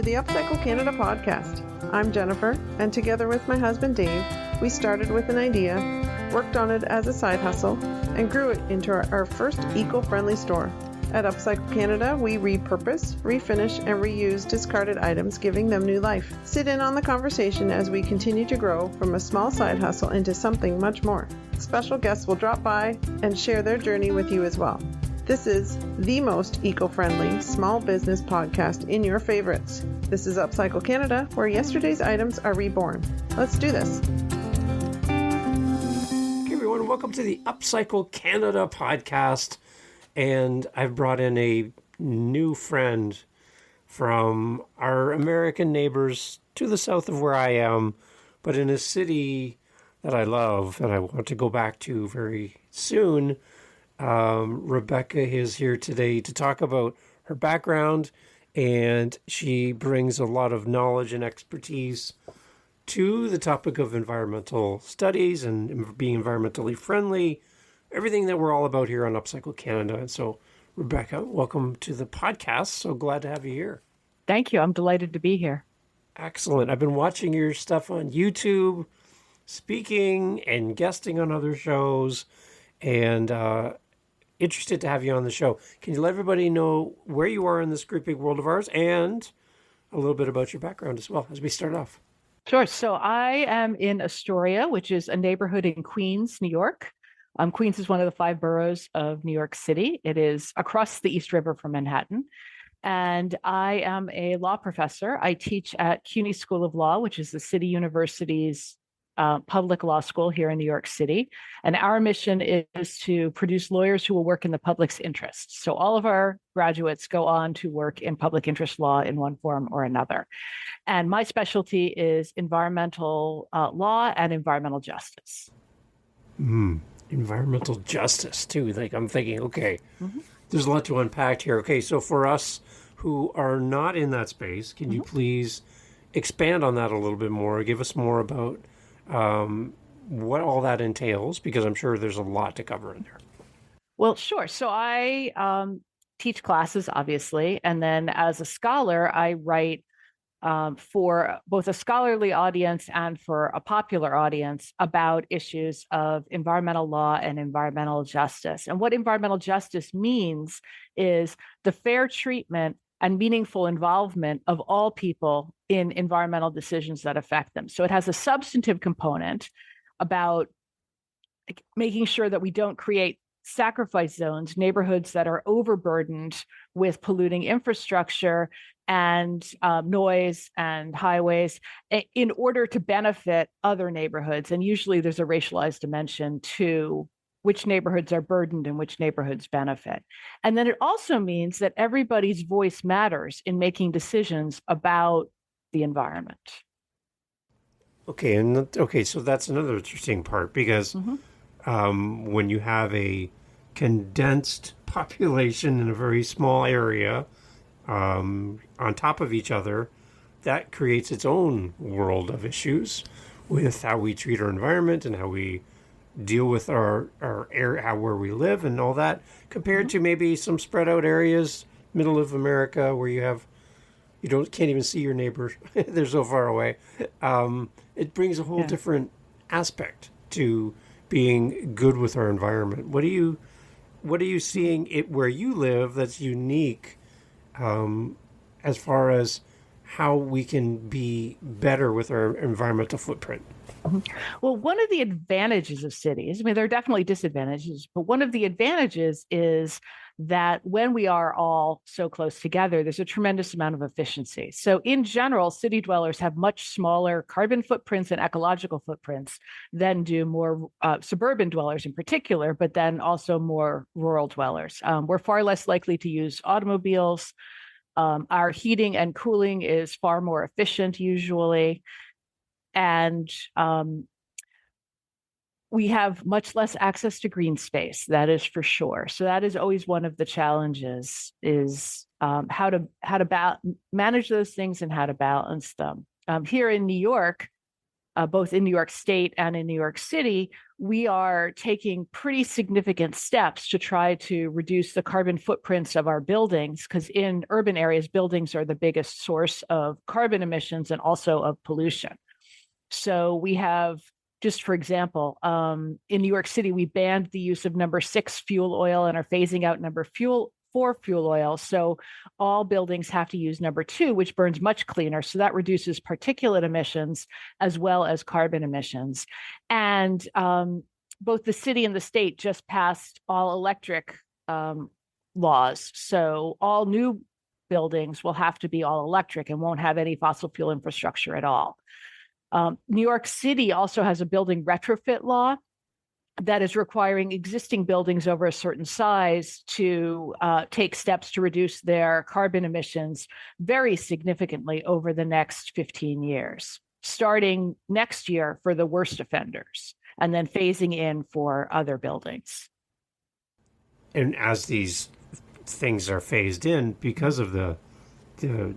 the Upcycle Canada podcast. I'm Jennifer, and together with my husband Dave, we started with an idea, worked on it as a side hustle, and grew it into our first eco-friendly store. At Upcycle Canada, we repurpose, refinish, and reuse discarded items, giving them new life. Sit in on the conversation as we continue to grow from a small side hustle into something much more. Special guests will drop by and share their journey with you as well. This is the most eco-friendly small business podcast in your favorites. This is Upcycle Canada, where yesterday's items are reborn. Let's do this. Okay, everyone, welcome to the Upcycle Canada podcast. And I've brought in a new friend from our American neighbors to the south of where I am, but in a city that I love and I want to go back to very soon. Rebecca is here today to talk about her background, and she brings a lot of knowledge and expertise to the topic of environmental studies and being environmentally friendly, everything that we're all about here on Upcycle Canada. And so, Rebecca, welcome to the podcast. So glad to have you here. Thank you. I'm delighted to be here. Excellent. I've been watching your stuff on YouTube, speaking and guesting on other shows, and interested to have you on the show. Can you let everybody know where you are in this great big world of ours and a little bit about your background as well as we start off? Sure. So I am in Astoria, which is a neighborhood in Queens, New York. Queens is one of the 5 boroughs of New York City. It is across the East River from Manhattan. And I am a law professor. I teach at CUNY School of Law, which is the City University's public law school here in New York City. And our mission is to produce lawyers who will work in the public's interest. So all of our graduates go on to work in public interest law in one form or another. And my specialty is environmental law and environmental justice. Environmental justice, too. Like, I'm thinking, okay, there's a lot to unpack here. Okay, so for us who are not in that space, can you please expand on that a little bit more? Give us more about what all that entails, because I'm sure there's a lot to cover in there. Well, sure. So I teach classes, obviously, and then as a scholar, I write for both a scholarly audience and for a popular audience about issues of environmental law and environmental justice. And what environmental justice means is the fair treatment and meaningful involvement of all people in environmental decisions that affect them. So it has a substantive component about making sure that we don't create sacrifice zones, neighborhoods that are overburdened with polluting infrastructure and noise and highways in order to benefit other neighborhoods. And usually there's a racialized dimension to which neighborhoods are burdened and which neighborhoods benefit. And then it also means that everybody's voice matters in making decisions about the environment. Okay, so that's another interesting part, because when you have a condensed population in a very small area on top of each other, that creates its own world of issues with how we treat our environment and how we deal with our area, where we live and all that, compared to maybe some spread out areas, middle of America, where can't even see your neighbor. They're so far away. It brings a whole different aspect to being good with our environment. What are you seeing where you live that's unique as far as how we can be better with our environmental footprint? Well, one of the advantages of cities, I mean, there are definitely disadvantages, but one of the advantages is that when we are all so close together, there's a tremendous amount of efficiency. So in general, city dwellers have much smaller carbon footprints and ecological footprints than do more suburban dwellers in particular, but then also more rural dwellers. We're far less likely to use automobiles. Our heating and cooling is far more efficient usually. And we have much less access to green space, that is for sure. So that is always one of the challenges, is how to manage those things and how to balance them. Here in New York, both in New York State and in New York City, we are taking pretty significant steps to try to reduce the carbon footprints of our buildings, because in urban areas, buildings are the biggest source of carbon emissions and also of pollution. So we have, just for example, in New York City, we banned the use of number 6 fuel oil and are phasing out number 4 fuel oil. So all buildings have to use number 2, which burns much cleaner. So that reduces particulate emissions as well as carbon emissions. And both the city and the state just passed all electric laws. So all new buildings will have to be all electric and won't have any fossil fuel infrastructure at all. New York City also has a building retrofit law that is requiring existing buildings over a certain size to take steps to reduce their carbon emissions very significantly over the next 15 years, starting next year for the worst offenders, and then phasing in for other buildings. And as these things are phased in, because of the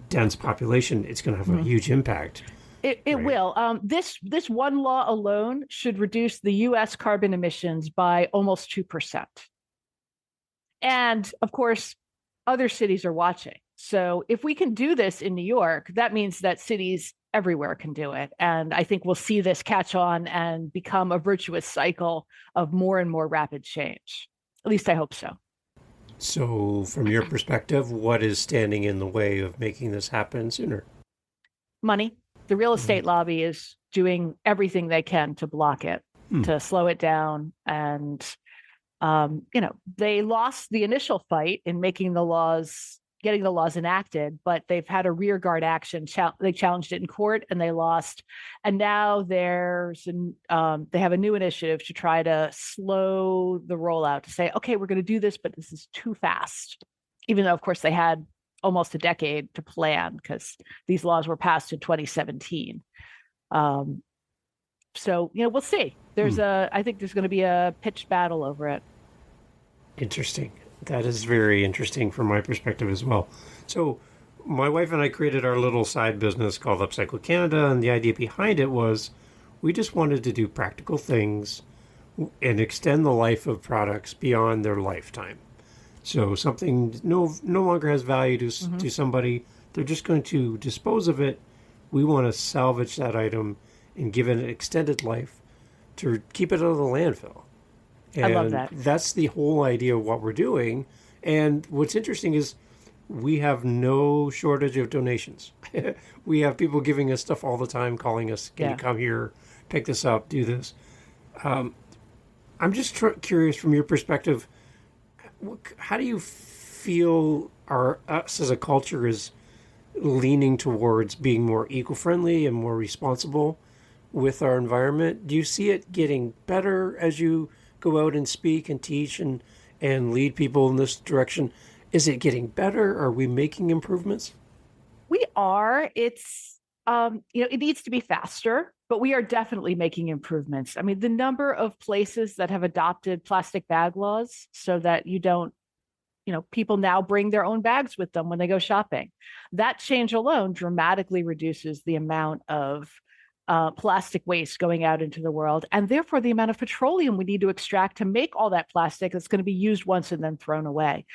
dense population, it's going to have a huge impact. It right. will. This one law alone should reduce the U.S. carbon emissions by almost 2%. And of course, other cities are watching. So if we can do this in New York, that means that cities everywhere can do it. And I think we'll see this catch on and become a virtuous cycle of more and more rapid change. At least I hope so. So from your perspective, what is standing in the way of making this happen sooner? Money. The real estate lobby is doing everything they can to block it, to slow it down. And, they lost the initial fight in getting the laws enacted, but they've had a rearguard action. They challenged it in court and they lost. And now they have a new initiative to try to slow the rollout, to say, okay, we're going to do this, but this is too fast. Even though, of course, they had almost a decade to plan, because these laws were passed in 2017. So, we'll see. I think there's going to be a pitched battle over it. Interesting. That is very interesting from my perspective as well. So my wife and I created our little side business called Upcycle Canada, and the idea behind it was we just wanted to do practical things and extend the life of products beyond their lifetime. So something no longer has value to somebody. They're just going to dispose of it. We want to salvage that item and give it an extended life to keep it out of the landfill. And I love that. That's the whole idea of what we're doing. And what's interesting is we have no shortage of donations. We have people giving us stuff all the time, calling us, can you come here, pick this up, do this. I'm just curious from your perspective, how do you feel us as a culture is leaning towards being more eco-friendly and more responsible with our environment? Do you see it getting better as you go out and speak and teach and lead people in this direction? Is it getting better? Are we making improvements? We are. It's, it needs to be faster, but we are definitely making improvements. I mean, the number of places that have adopted plastic bag laws so that you don't, people now bring their own bags with them when they go shopping. That change alone dramatically reduces the amount of plastic waste going out into the world, and therefore the amount of petroleum we need to extract to make all that plastic that's going to be used once and then thrown away.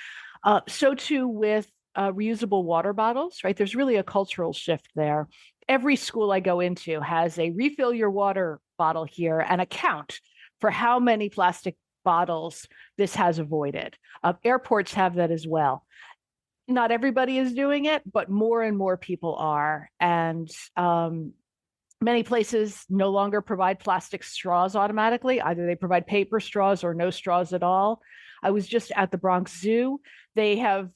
So too with reusable water bottles, right? There's really a cultural shift there. Every school I go into has a refill your water bottle here and a count for how many plastic bottles this has avoided. Airports have that as well. Not everybody is doing it, but more and more people are. And many places no longer provide plastic straws automatically. Either they provide paper straws or no straws at all. I was just at the Bronx Zoo. They have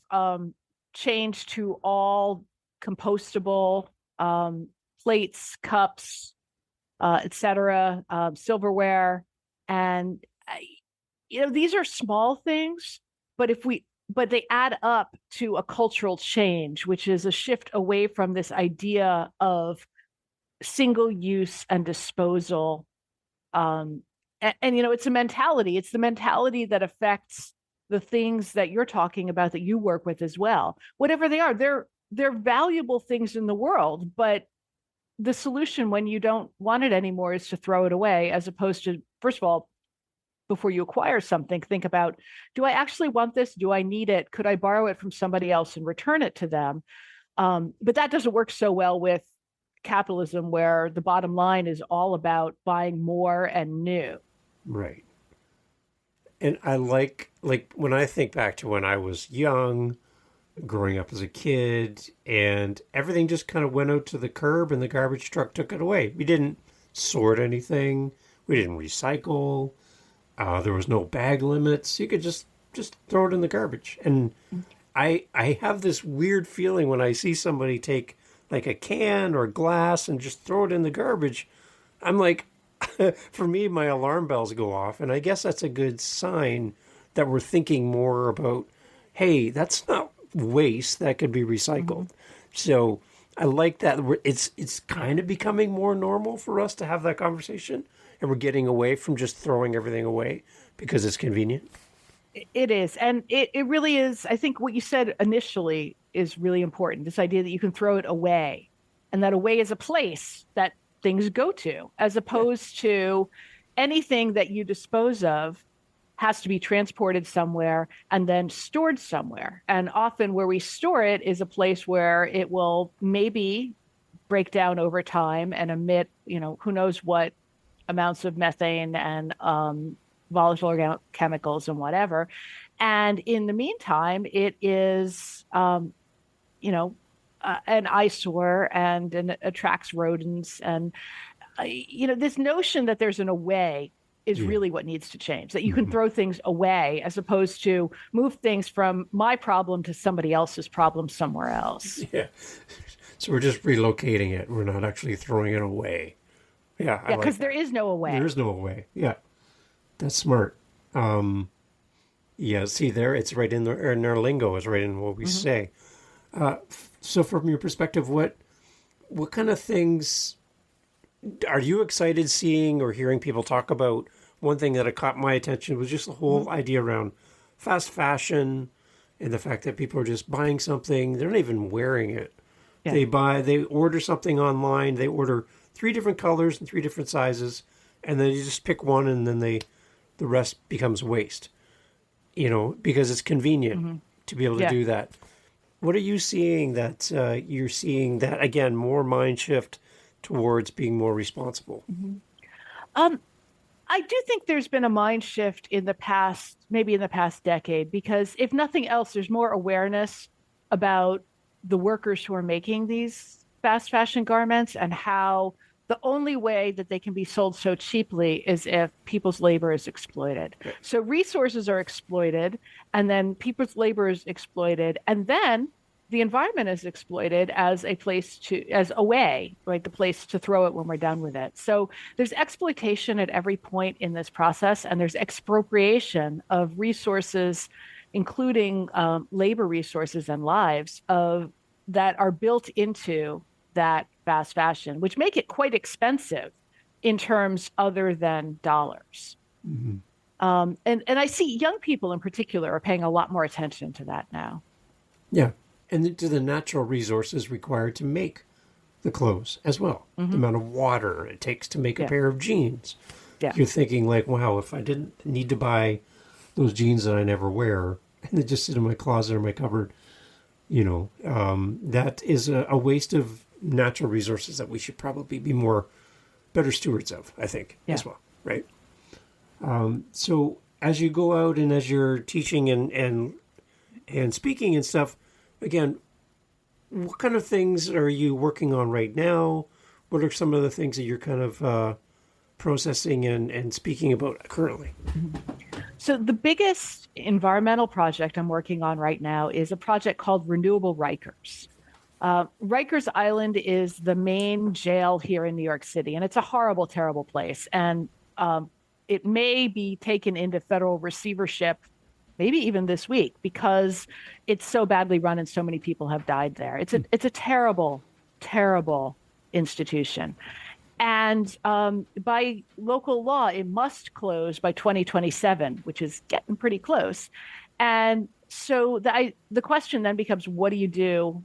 changed to all compostable plates, cups, etc., silverware. And, these are small things, but they add up to a cultural change, which is a shift away from this idea of single use and disposal. And it's a mentality. It's the mentality that affects the things that you're talking about that you work with as well. Whatever they are, they're valuable things in the world, but the solution when you don't want it anymore is to throw it away, as opposed to, first of all, before you acquire something, think about, do I actually want this? Do I need it? Could I borrow it from somebody else and return it to them? But that doesn't work so well with capitalism, where the bottom line is all about buying more and new. Right. And I like when I think back to when I was young, growing up as a kid, and everything just kind of went out to the curb and the garbage truck took it away. We didn't sort anything. We didn't recycle. There was no bag limits. You could just throw it in the garbage. And I have this weird feeling when I see somebody take like a can or glass and just throw it in the garbage. I'm like, for me, my alarm bells go off. And I guess that's a good sign that we're thinking more about, hey, that's not waste, that could be recycled. So I like that it's kind of becoming more normal for us to have that conversation, and we're getting away from just throwing everything away because it's convenient. It is. And it really is. I think what you said initially is really important. This idea that you can throw it away, and that away is a place that things go to, as opposed to anything that you dispose of has to be transported somewhere and then stored somewhere. And often where we store it is a place where it will maybe break down over time and emit, who knows what amounts of methane and volatile organic chemicals and whatever. And in the meantime, it is, an eyesore and attracts rodents. And, this notion that there's an away is really what needs to change, that you can throw things away as opposed to move things from my problem to somebody else's problem somewhere else. Yeah. So we're just relocating it. We're not actually throwing it away. Yeah. Yeah, because there is no away. There is no away. Yeah. That's smart. Yeah, see there, it's right in our lingo, it's right in what we say. So from your perspective, what kind of things are you excited seeing or hearing people talk about? One thing that caught my attention was just the whole idea around fast fashion and the fact that people are just buying something, they're not even wearing it. Yeah. They order something online, they order 3 different colors and 3 different sizes, and then you just pick one, and then the rest becomes waste. Because it's convenient to be able to do that. What are you seeing that you're seeing that, again, more mind shift towards being more responsible? I do think there's been a mind shift in the past decade, because if nothing else, there's more awareness about the workers who are making these fast fashion garments and how the only way that they can be sold so cheaply is if people's labor is exploited. Okay. So resources are exploited, and then people's labor is exploited, and then the environment is exploited as a way, right? The place to throw it when we're done with it. So there's exploitation at every point in this process, and there's expropriation of resources, including labor resources and lives that are built into that fast fashion, which make it quite expensive in terms other than dollars. And I see young people in particular are paying a lot more attention to that now. Yeah. And to the natural resources required to make the clothes as well. The amount of water it takes to make a pair of jeans. Yeah. You're thinking like, wow, if I didn't need to buy those jeans that I never wear and they just sit in my closet or my cupboard, that is a waste of natural resources that we should probably be better stewards of, I think, as well, right? So as you go out and as you're teaching and speaking and stuff, again, what kind of things are you working on right now? What are some of the things that you're kind of processing and speaking about currently? So the biggest environmental project I'm working on right now is a project called Renewable Rikers. Rikers Island is the main jail here in New York City, and it's a horrible, terrible place. And it may be taken into federal receivership maybe even this week, because it's so badly run and so many people have died there. It's a terrible, terrible institution. And by local law, it must close by 2027, which is getting pretty close. And so the question then becomes, what do you do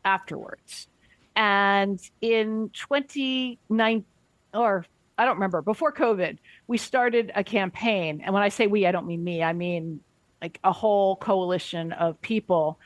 afterwards? And in 2019, or I don't remember, before COVID, we started a campaign. And when I say we, I don't mean me, I mean like a whole coalition of people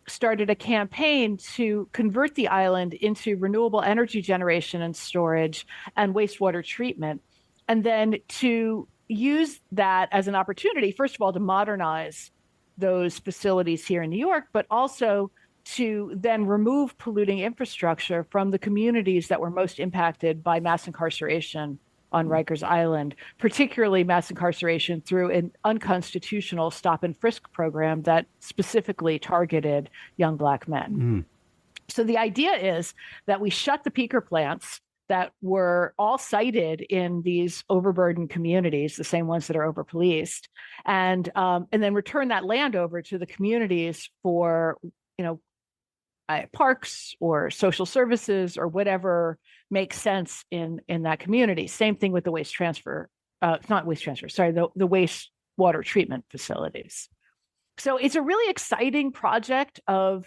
started a campaign to convert the island into renewable energy generation and storage and wastewater treatment. And then to use that as an opportunity, first of all, to modernize those facilities here in New York, but also to then remove polluting infrastructure from the communities that were most impacted by mass incarceration on Rikers Island, particularly mass incarceration through an unconstitutional stop and frisk program that specifically targeted young Black men. So the idea is that we shut the peaker plants that were all sited in these overburdened communities, the same ones that are overpoliced, and then return that land over to the communities for, parks or social services or whatever makes sense in that community. Same thing with the waste transfer, not waste transfer, sorry, the wastewater treatment facilities. So it's a really exciting project of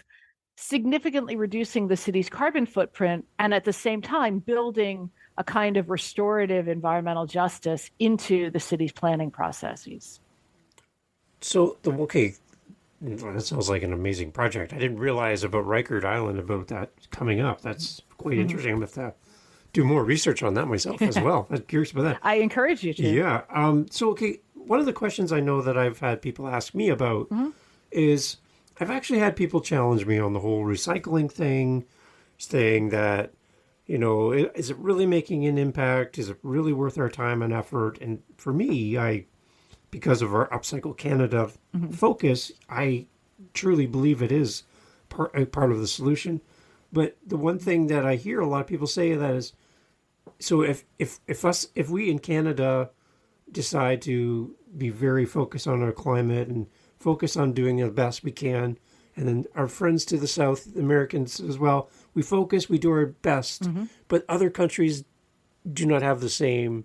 significantly reducing the city's carbon footprint and at the same time building a kind of restorative environmental justice into the city's planning processes. So, that sounds like an amazing project. I didn't realize about Rikers Island, about that coming up. That's quite interesting. I'm going to have to do more research on that myself as well. I'm curious about that. I encourage you to. Yeah. One of the questions I know that I've had people ask me about is I've actually had people challenge me on the whole recycling thing, saying that, is it really making an impact? Is it really worth our time and effort? And for me, because of our Upcycle Canada focus, I truly believe it is part of the solution. But the one thing that I hear a lot of people say that is, so if we in Canada decide to be very focused on our climate and focus on doing the best we can, and then our friends to the South, Americans as well, we focus, we do our best, but other countries do not have the same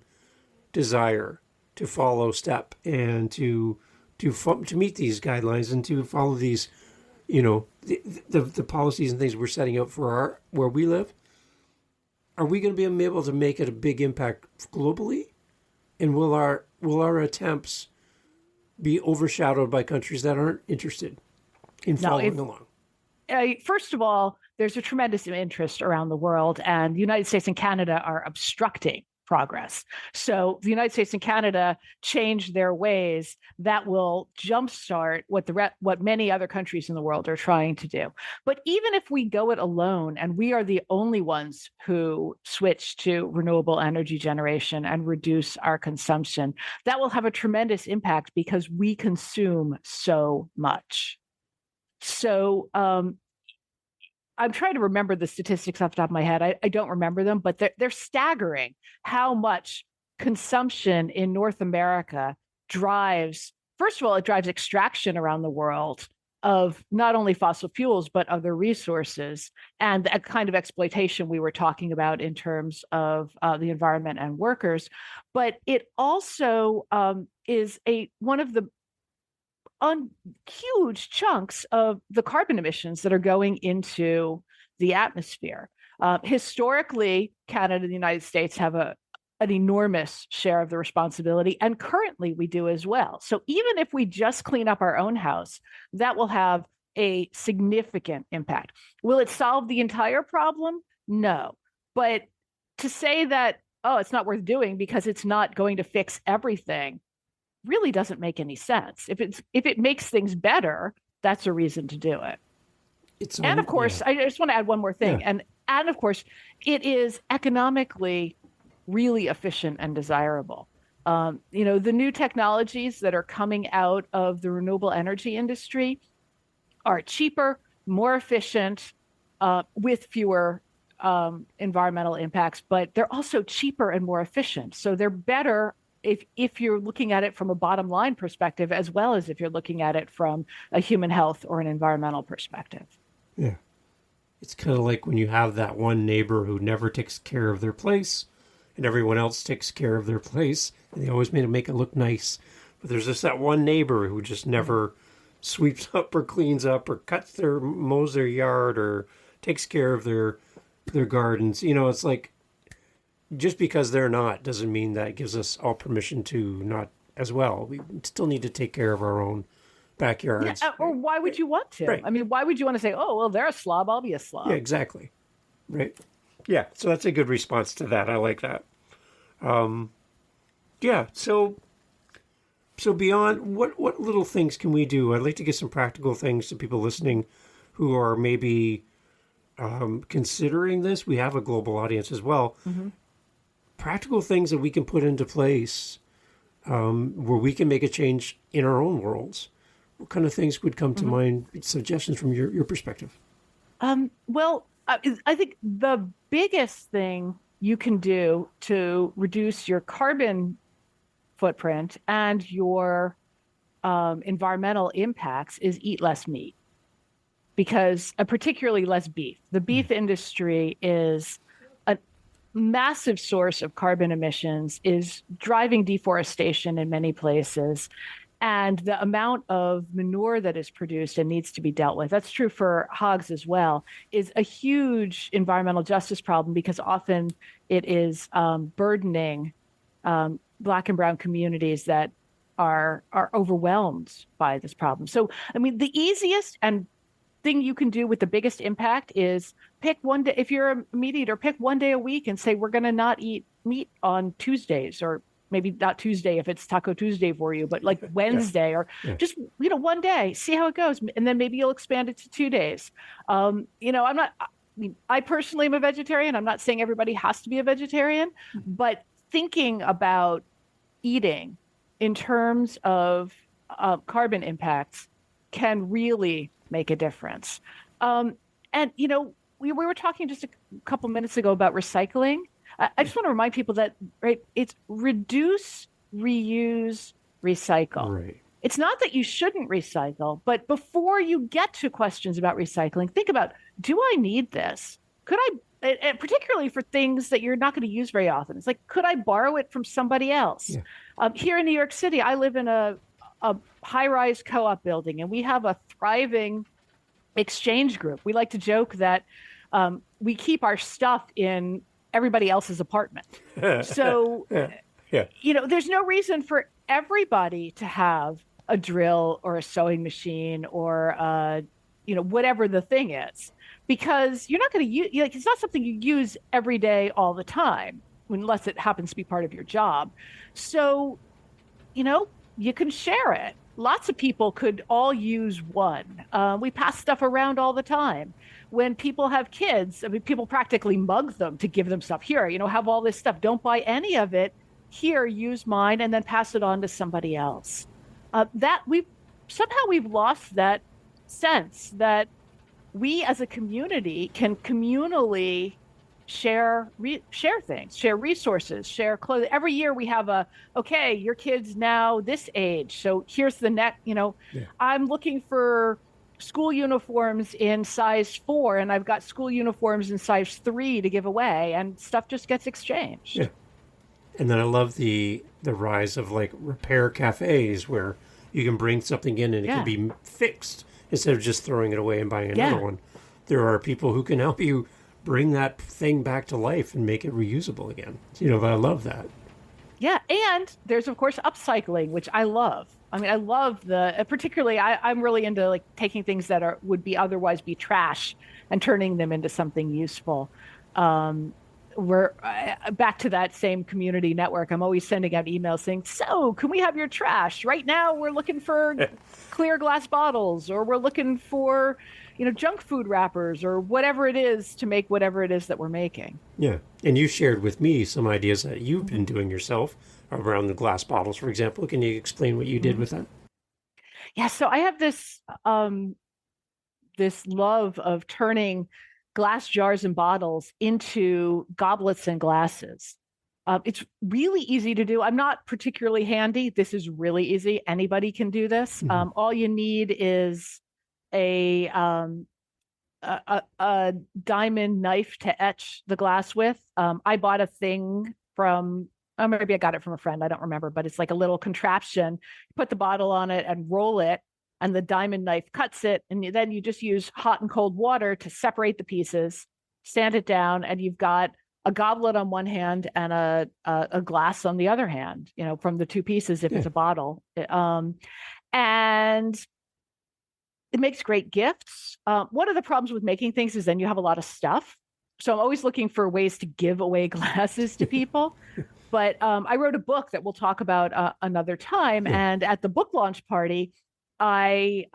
desire to follow step and to meet these guidelines and to follow these, the policies and things we're setting out for where we live. Are we going to be able to make it a big impact globally? And will our attempts be overshadowed by countries that aren't interested in following along? First of all, there's a tremendous interest around the world, and the United States and Canada are obstructing progress. So the United States and Canada change their ways, that will jumpstart what many other countries in the world are trying to do. But even if we go it alone and we are the only ones who switch to renewable energy generation and reduce our consumption, that will have a tremendous impact because we consume so much. So I'm trying to remember the statistics off the top of my head. I don't remember them, but they're staggering how much consumption in North America drives. First of all, it drives extraction around the world of not only fossil fuels, but other resources, and a kind of exploitation we were talking about in terms of the environment and workers. But it also is one of the huge chunks of the carbon emissions that are going into the atmosphere. Historically, Canada and the United States have an enormous share of the responsibility, and currently we do as well. So even if we just clean up our own house, that will have a significant impact. Will it solve the entire problem? No. But to say that, it's not worth doing because it's not going to fix everything, really doesn't make any sense. If it makes things better, that's a reason to do it. And of course, I just want to add one more thing. Yeah. And of course, it is economically really efficient and desirable. The new technologies that are coming out of the renewable energy industry are cheaper, more efficient, with fewer environmental impacts, but they're also cheaper and more efficient. So they're better if you're looking at it from a bottom line perspective, as well as if you're looking at it from a human health or an environmental perspective. Yeah. It's kind of like when you have that one neighbor who never takes care of their place and everyone else takes care of their place, and they always make it look nice. But there's just that one neighbor who just never sweeps up or cleans up or mows their yard or takes care of their their gardens. You know, it's like just because they're not doesn't mean that gives us all permission to not as well. We still need to take care of our own backyards. Yeah, or why would you want to? Right. I mean, why would you want to say, oh, well, they're a slob, I'll be a slob? Yeah, exactly. Right. Yeah, so that's a good response to that. I like that. Yeah, so beyond what little things can we do? I'd like to get some practical things to people listening who are maybe considering this. We have a global audience as well. Mm-hmm. Practical things that we can put into place where we can make a change in our own worlds. What kind of things would come to mind? Suggestions from your perspective? Well, I think the biggest thing you can do to reduce your carbon footprint and your environmental impacts is eat less meat, because particularly less beef. The beef industry is a massive source of carbon emissions, is driving deforestation in many places. And the amount of manure that is produced and needs to be dealt with, that's true for hogs as well, is a huge environmental justice problem, because often it is burdening Black and brown communities that are overwhelmed by this problem. So, I mean, the easiest and thing you can do with the biggest impact is pick one day. If you're a meat eater, pick one day a week and say, we're going to not eat meat on Tuesdays, or maybe not Tuesday if it's Taco Tuesday for you, but like Wednesday or just, one day, see how it goes. And then maybe you'll expand it to 2 days. I personally am a vegetarian. I'm not saying everybody has to be a vegetarian, but thinking about eating in terms of carbon impacts can really make a difference. We were talking just a couple minutes ago about recycling. I just want to remind people that, right, it's reduce, reuse, recycle. Right. It's not that you shouldn't recycle, but before you get to questions about recycling, think about, do I need this? Could I, and particularly for things that you're not going to use very often, it's like, could I borrow it from somebody else? Yeah. Here in New York City, I live in a high-rise co-op building, and we have a thriving exchange group. We like to joke that we keep our stuff in everybody else's apartment. So, there's no reason for everybody to have a drill or a sewing machine or, whatever the thing is, because you're not going to use, it's not something you use every day all the time, unless it happens to be part of your job. So, you can share it. Lots of people could all use one. We pass stuff around all the time. When people have kids, I mean, people practically mug them to give them stuff. Here, have all this stuff. Don't buy any of it. Here, use mine, and then pass it on to somebody else. We've lost that sense that we as a community can communally share things, share resources, share clothing. Every year we have your kid's now this age, so here's the next, I'm looking for school uniforms in size 4, and I've got school uniforms in size 3 to give away, and stuff just gets exchanged. Yeah. And then I love the rise of like repair cafes where you can bring something in and it can be fixed instead of just throwing it away and buying another one. There are people who can help you bring that thing back to life and make it reusable again. I love that. Yeah, and there's of course upcycling, which I love. I mean, I love particularly I'm really into like taking things that would otherwise be trash and turning them into something useful. We're back to that same community network. I'm always sending out emails saying, so can we have your trash? Right now we're looking for clear glass bottles, or we're looking for, junk food wrappers, or whatever it is to make whatever it is that we're making. Yeah. And you shared with me some ideas that you've been doing yourself around the glass bottles, for example. Can you explain what you did with that? Yeah. So I have this love of turning glass jars and bottles into goblets and glasses. It's really easy to do. I'm not particularly handy. This is really easy. Anybody can do this. Mm-hmm. All you need is a diamond knife to etch the glass with. I bought a thing from, maybe I got it from a friend. I don't remember, but it's like a little contraption. You put the bottle on it and roll it, and the diamond knife cuts it. And then you just use hot and cold water to separate the pieces. sand it down, and you've got a goblet on one hand and a glass on the other hand, from the two pieces if it's a bottle. And it makes great gifts. One of the problems with making things is then you have a lot of stuff. So I'm always looking for ways to give away glasses to people. But I wrote a book that we'll talk about another time. Yeah. And at the book launch party, I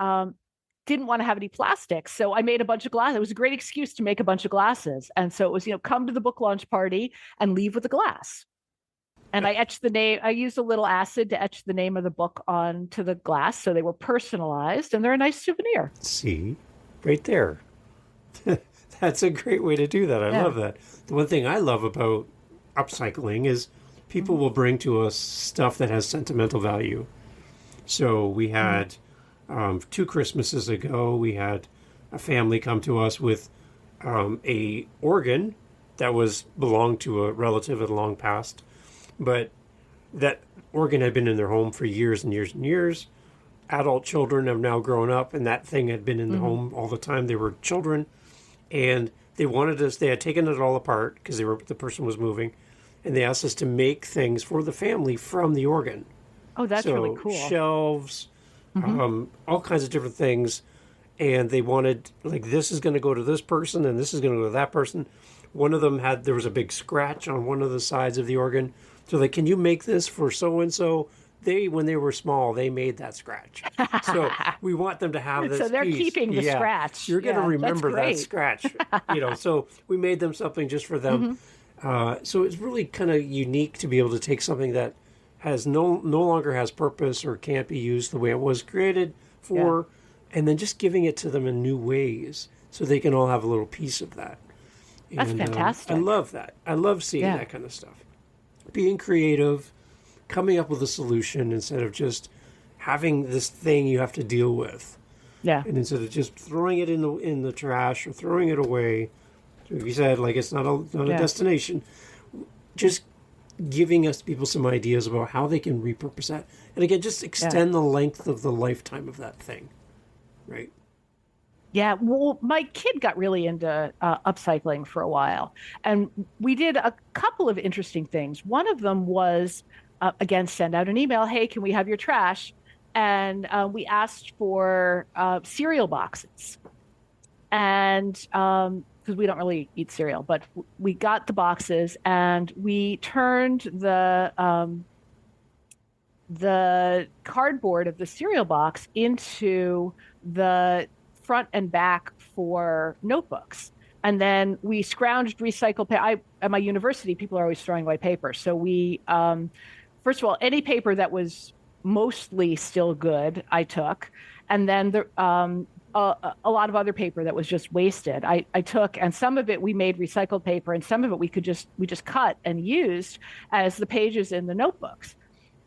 didn't want to have any plastic. So I made a bunch of glasses. It was a great excuse to make a bunch of glasses. And so it was, come to the book launch party and leave with a glass. And I etched the name. I used a little acid to etch the name of the book onto the glass. So they were personalized and they're a nice souvenir. See, right there. That's a great way to do that. I love that. The one thing I love about upcycling is people will bring to us stuff that has sentimental value. So we had 2 Christmases ago, we had a family come to us with a organ that belonged to a relative in the long past, but that organ had been in their home for years and years and years. Adult children have now grown up, and that thing had been in the home all the time. They were children, and they wanted us. They had taken it all apart because the person was moving, and they asked us to make things for the family from the organ. Oh, that's really cool. Shelves, all kinds of different things. And they wanted, this is going to go to this person and this is going to go to that person. One of them there was a big scratch on one of the sides of the organ. So can you make this for so-and-so? When they were small, they made that scratch. So we want them to have this So they're piece. Keeping the scratch. You're going to remember that scratch. So we made them something just for them. So it's really kind of unique to be able to take something that has no longer has purpose or can't be used the way it was created for, and then just giving it to them in new ways so they can all have a little piece of that. That's fantastic. I love that. I love seeing that kind of stuff. Being creative, coming up with a solution instead of just having this thing you have to deal with. Yeah. And instead of just throwing it in the trash or throwing it away, like you said, it's not a destination. Just giving people some ideas about how they can repurpose that. And again, just extend the length of the lifetime of that thing. Right. Yeah, well, my kid got really into upcycling for a while, and we did a couple of interesting things. One of them was, again, send out an email, hey, can we have your trash? And we asked for cereal boxes. And because we don't really eat cereal, but we got the boxes and we turned the cardboard of the cereal box into the front and back for notebooks. And then we scrounged recycled paper. At my university, people are always throwing away paper. So we, first of all, any paper that was mostly still good, I took. And then a lot of other paper that was just wasted, I took. And some of it we made recycled paper, and some of it we just cut and used as the pages in the notebooks,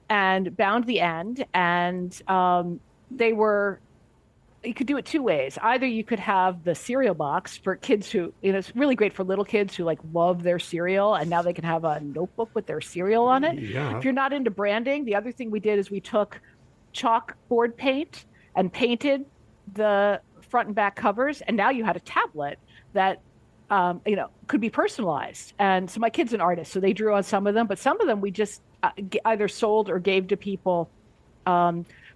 and bound the end. And you could do it 2 ways. Either you could have the cereal box for kids who, it's really great for little kids who love their cereal, and now they can have a notebook with their cereal on it. Yeah. If you're not into branding, the other thing we did is we took chalkboard paint and painted the front and back covers, and now you had a tablet that could be personalized. And so my kid's an artist, so they drew on some of them, but some of them we just either sold or gave to people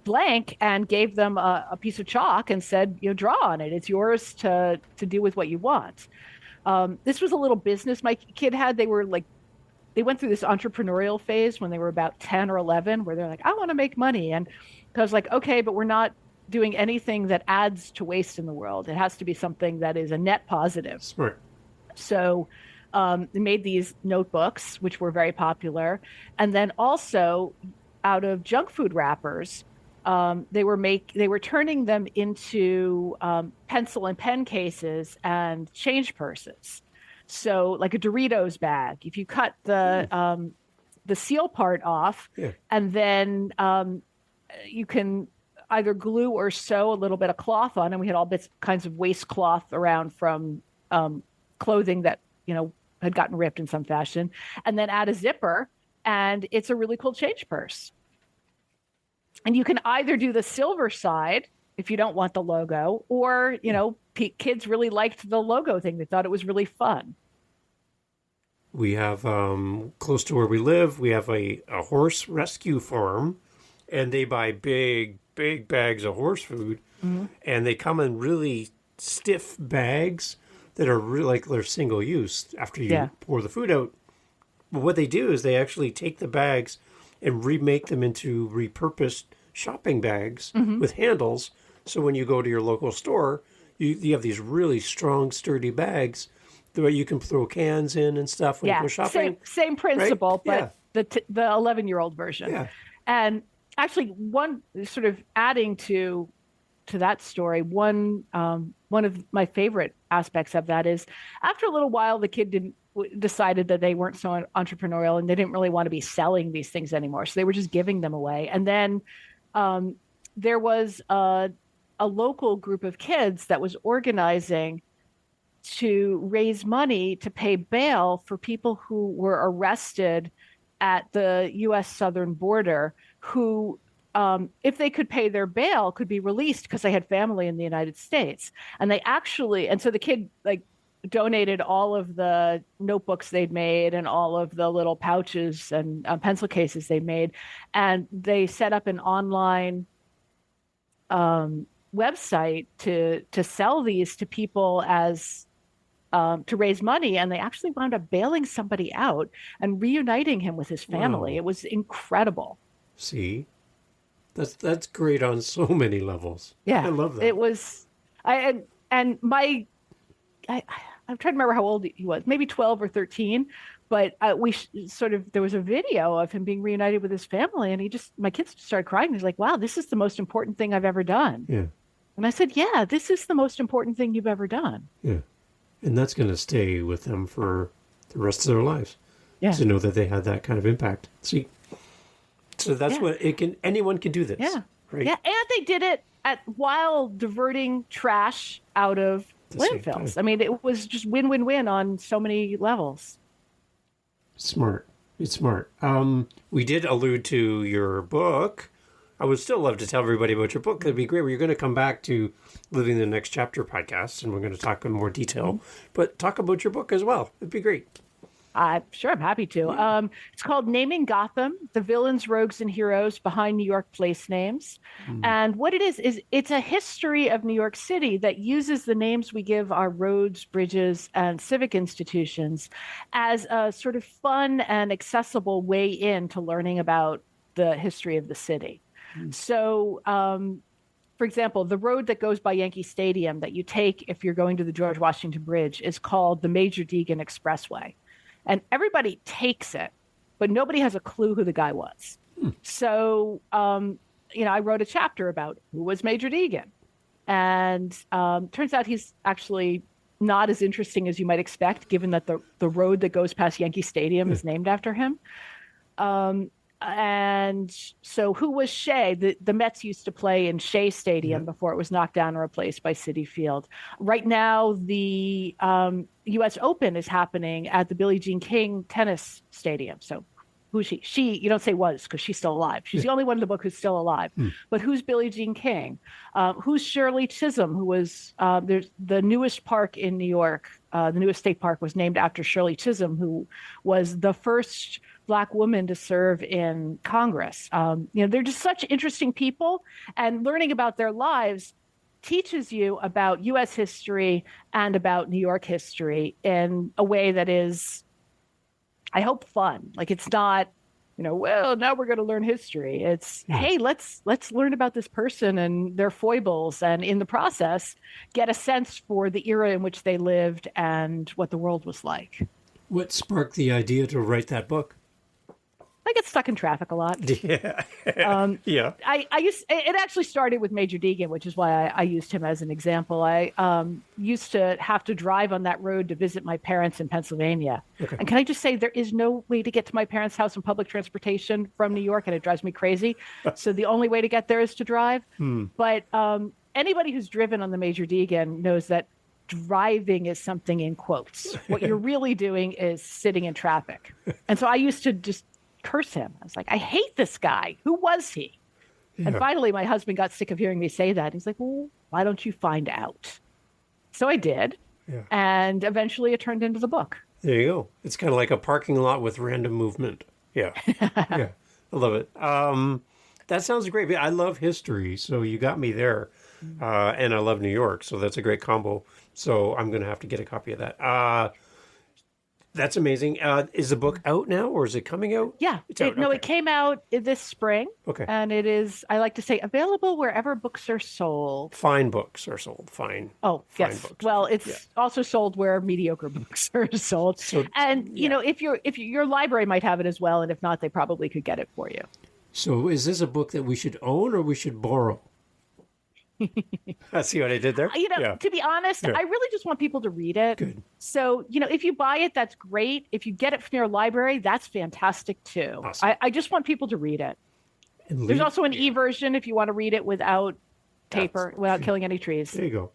blank, and gave them a piece of chalk and said, draw on it. It's yours to do with what you want. This was a little business my kid had. They went through this entrepreneurial phase when they were about 10 or 11, where they're like, I want to make money. And I was like, okay, but we're not doing anything that adds to waste in the world. It has to be something that is a net positive. Smart. So they made these notebooks, which were very popular. And then also out of junk food wrappers, they were turning them into pencil and pen cases and change purses. So like a Doritos bag, if you cut the seal part off, and then you can either glue or sew a little bit of cloth on, and we had all kinds of waste cloth around from clothing that had gotten ripped in some fashion, and then add a zipper, and it's a really cool change purse. And you can either do the silver side, if you don't want the logo, or, kids really liked the logo thing. They thought it was really fun. We have, close to where we live, we have a horse rescue farm, and they buy big bags of horse food, and they come in really stiff bags that are really like they're single use after you pour the food out. But what they do is they actually take the bags and remake them into repurposed shopping bags with handles. So when you go to your local store, you have these really strong, sturdy bags where you can throw cans in and stuff when you go shopping. Same principle, right? but the 11-year-old version. Yeah. And actually, one sort of adding to that story, one of my favorite aspects of that is after a little while, the kid decided that they weren't so entrepreneurial and they didn't really want to be selling these things anymore. So they were just giving them away. And then there was a local group of kids that was organizing to raise money to pay bail for people who were arrested at the U.S. southern border who, if they could pay their bail, could be released because they had family in the United States. And so the kid donated all of the notebooks they'd made and all of the little pouches and pencil cases they made. And they set up an online website to sell these to people as to raise money, and they actually wound up bailing somebody out and reuniting him with his family. Wow. It was incredible. See, that's great on so many levels. Yeah, I love that. It was. I'm trying to remember how old he was, maybe 12 or 13. But there was a video of him being reunited with his family, and my kids started crying. He's like, "Wow, this is the most important thing I've ever done." Yeah. And I said, "Yeah, this is the most important thing you've ever done." Yeah. And that's going to stay with them for the rest of their lives. Yeah. To know that they had that kind of impact. See, so that's what anyone can do this. Yeah. Right. Yeah. And they did it while diverting trash out of landfills. I mean, it was just win-win-win on so many levels. Smart. It's smart. We did allude to your book. I would still love to tell everybody about your book. It'd be great. You're going to come back to Living the Next Chapter podcast, and we're going to talk in more detail. But talk about your book as well. It'd be great. Sure, I'm happy to. Yeah. It's called Naming Gotham, The Villains, Rogues, and Heroes Behind New York Place Names. And what it is it's a history of New York City that uses the names we give our roads, bridges, and civic institutions as a sort of fun and accessible way into learning about the history of the city. So, for example, the road that goes by Yankee Stadium that you take if you're going to the George Washington Bridge is called the Major Deegan Expressway. And everybody takes it, but nobody has a clue who the guy was. So, I wrote a chapter about who was Major Deegan. And turns out he's actually not as interesting as you might expect, given that the road that goes past Yankee Stadium is named after him. And so who was Shea? The Mets used to play in Shea Stadium before it was knocked down and replaced by Citi Field. Right now, the U.S. Open is happening at the Billie Jean King Tennis Stadium. So who's she? She, you don't say was because she's still alive. She's the only one in the book who's still alive. But who's Billie Jean King? Who's Shirley Chisholm, who was there's the newest park in New York. The newest state park was named after Shirley Chisholm, who was the first Black woman to serve in Congress. They're just such interesting people, and learning about their lives teaches you about U.S. history and about New York history in a way that is, I hope, fun. Like, it's not, well, now we're going to learn history. It's, hey, let's learn about this person and their foibles, and in the process, get a sense for the era in which they lived and what the world was like. What sparked the idea to write that book? I get stuck in traffic a lot. Yeah. Yeah. It actually started with Major Deegan, which is why I used him as an example. I used to have to drive on that road to visit my parents in Pennsylvania. Okay. And can I just say, there is no way to get to my parents' house in public transportation from New York, and it drives me crazy. So the only way to get there is to drive. But anybody who's driven on the Major Deegan knows that driving is something in quotes. What you're really doing is sitting in traffic. And so I used to just curse him. I was like, I hate this guy. Who was he? And finally, my husband got sick of hearing me say that. He's like, well, why don't you find out? So I did. Yeah. And eventually it turned into the book. There you go. It's kind of like a parking lot with random movement. Yeah. Yeah. I love it. That sounds great. I love history, so you got me there. And I love New York, so that's a great combo. So I'm going to have to get a copy of that. That's amazing. Is the book out now, or is it coming out? Yeah. It's out. No, Okay. it came out this spring. Okay. And it is, I like to say, available wherever books are sold. Fine books are sold. Fine. Oh, Fine yes. books. Well, it's also sold where mediocre books are sold. So, and you know, if your library might have it as well, and if not, they probably could get it for you. So is this a book that we should own or we should borrow? I see what I did there. You know, to be honest, I really just want people to read it. Good. So, you know, if you buy it, that's great. If you get it from your library, that's fantastic too. Awesome. I just want people to read it. And There's also an e-version if you want to read it without paper, without killing any trees. There you go.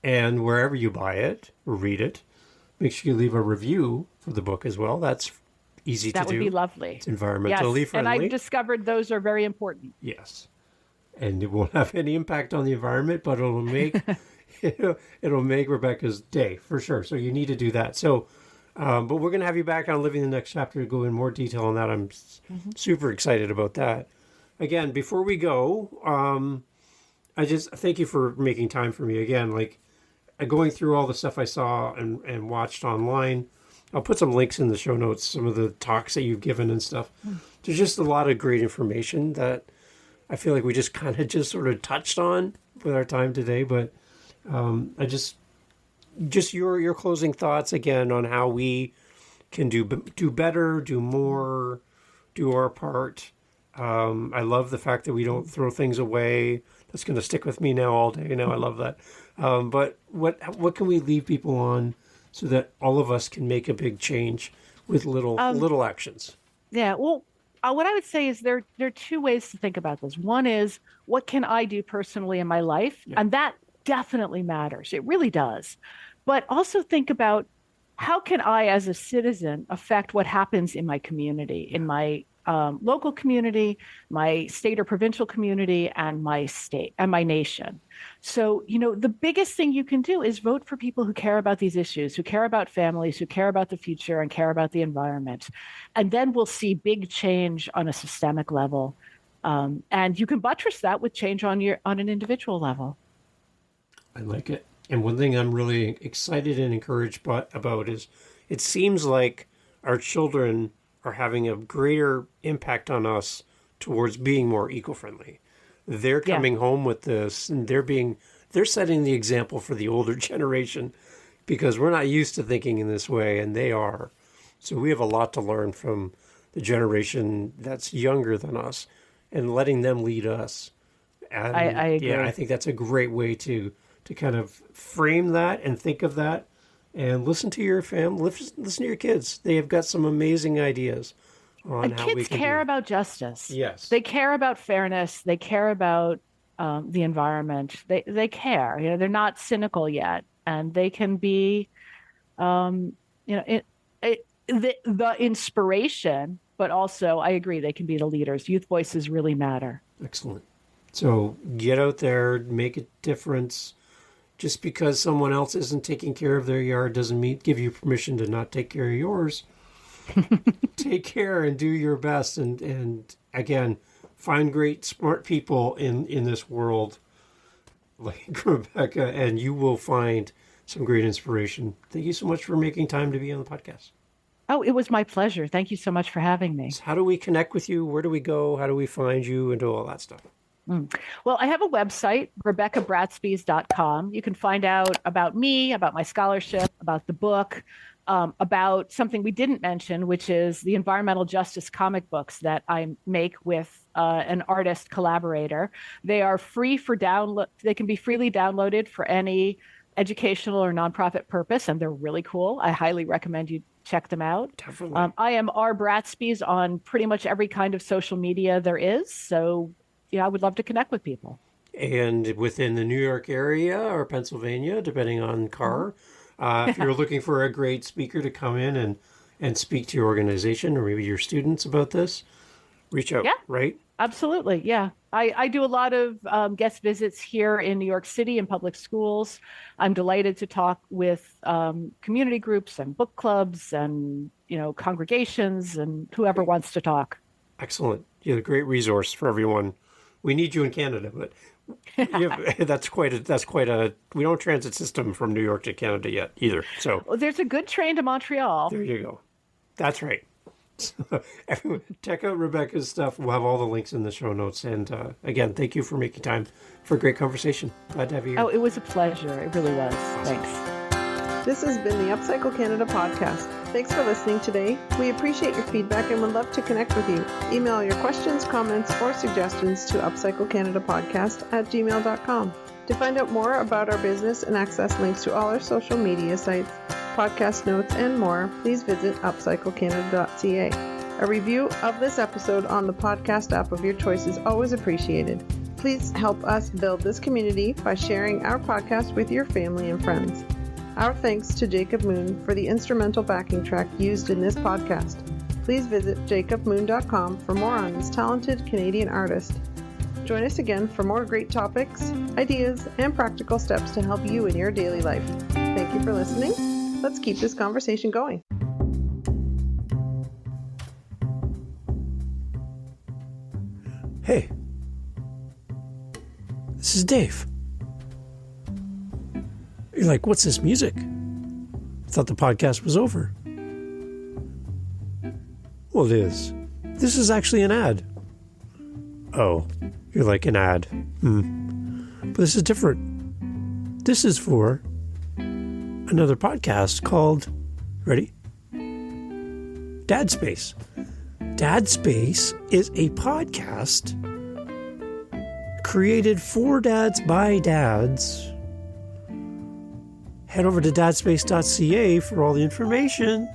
And wherever you buy it or read it, make sure you leave a review for the book as well. That's easy to do. That would be lovely. It's environmentally friendly. And I've discovered those are very important. Yes. And it won't have any impact on the environment, but it'll make it'll make Rebecca's day for sure. So you need to do that. So, but we're going to have you back on Living the Next Chapter to go in more detail on that. I'm super excited about that. Again, before we go, I just thank you for making time for me again. Like going through all the stuff I saw and watched online. I'll put some links in the show notes, some of the talks that you've given and stuff. There's just a lot of great information that I feel like we just kind of just sort of touched on with our time today. But I just your closing thoughts again on how we can do better, do more, do our part. I love the fact that we don't throw things away. That's going to stick with me now all day. Now I love that. But what can we leave people on so that all of us can make a big change with little actions? Yeah. Well, what I would say is there are two ways to think about this. One is, what can I do personally in my life? Yeah. And that definitely matters. It really does. But also think about, how can I, as a citizen, affect what happens in my community, in my local community, my state or provincial community, and my state and my nation. So, you know, the biggest thing you can do is vote for people who care about these issues, who care about families, who care about the future and care about the environment. And then we'll see big change on a systemic level. And you can buttress that with change on an individual level. I like it. And one thing I'm really excited and encouraged about is it seems like our children are having a greater impact on us towards being more eco-friendly. They're coming home with this, and they're setting the example for the older generation, because we're not used to thinking in this way, and they are. So we have a lot to learn from the generation that's younger than us, and letting them lead us. And I agree. Yeah, I think that's a great way to kind of frame that and think of that. And listen to your family, listen to your kids. They have got some amazing ideas on how we can kids care about justice. Yes. They care about fairness. They care about the environment. They care. You know, they're not cynical yet, and they can be, the inspiration. But also, I agree, they can be the leaders. Youth voices really matter. Excellent. So get out there, make a difference. Just because someone else isn't taking care of their yard doesn't give you permission to not take care of yours. Take care and do your best. And again, find great, smart people in this world like Rebecca, and you will find some great inspiration. Thank you so much for making time to be on the podcast. Oh, it was my pleasure. Thank you so much for having me. So how do we connect with you? Where do we go? How do we find you? And do all that stuff. Well, I have a website, RebeccaBratspies.com. You can find out about me, about my scholarship, about the book, about something we didn't mention, which is the environmental justice comic books that I make with an artist collaborator. They are free for download. They can be freely downloaded for any educational or nonprofit purpose, and they're really cool. I highly recommend you check them out. Definitely. I am R. Bratspies on pretty much every kind of social media there is. So yeah, I would love to connect with people. And within the New York area or Pennsylvania, depending on car, if you're looking for a great speaker to come in and speak to your organization or maybe your students about this, reach out, Yeah. right? Absolutely. Yeah. I do a lot of guest visits here in New York City in public schools. I'm delighted to talk with community groups and book clubs and, congregations and whoever wants to talk. Excellent. You're a great resource for everyone. We need you in Canada, but that's quite a. We don't transit system from New York to Canada yet either. So Well, there's a good train to Montreal. there you go. That's right. So, everyone, check out Rebecca's stuff. We'll have all the links in the show notes. And again, thank you for making time for a great conversation. Glad to have you here. Oh, it was a pleasure. It really was. Thanks. This has been the Upcycle Canada podcast. Thanks for listening today. We appreciate your feedback and would love to connect with you. Email your questions, comments, or suggestions to upcyclecanadapodcast@gmail.com. To find out more about our business and access links to all our social media sites, podcast notes, and more, please visit upcyclecanada.ca. A review of this episode on the podcast app of your choice is always appreciated. Please help us build this community by sharing our podcast with your family and friends. Our thanks to Jacob Moon for the instrumental backing track used in this podcast. Please visit jacobmoon.com for more on this talented Canadian artist. Join us again for more great topics, ideas, and practical steps to help you in your daily life. Thank you for listening. Let's keep this conversation going. Hey, this is Dave. You're like, what's this music? I thought the podcast was over. Well, it is. This is actually an ad. Oh, you're like an ad. But this is different. This is for another podcast called, ready? Dad Space. Dad Space is a podcast created for dads by dads. Head over to dadspace.ca for all the information.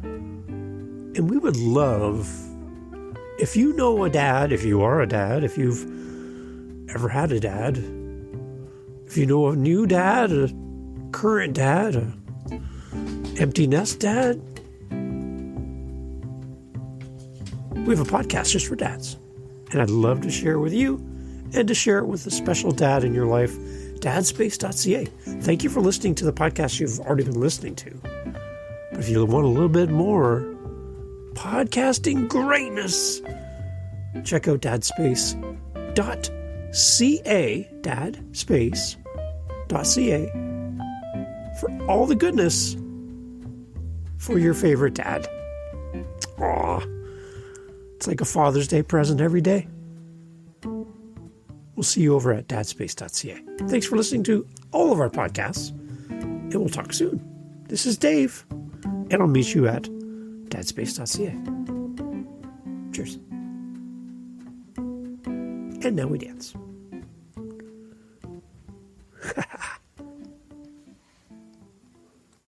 And we would love, if you know a dad, if you are a dad, if you've ever had a dad, if you know a new dad, a current dad, a empty nest dad, we have a podcast just for dads. And I'd love to share it with you and to share it with a special dad in your life. Dadspace.ca. Thank you for listening to the podcast you've already been listening to. But if you want a little bit more podcasting greatness, check out dadspace.ca, dadspace.ca, for all the goodness for your favorite dad. Aw, it's like a Father's Day present every day. We'll see you over at dadspace.ca. Thanks for listening to all of our podcasts, and we'll talk soon. This is Dave, and I'll meet you at dadspace.ca. Cheers. And now we dance.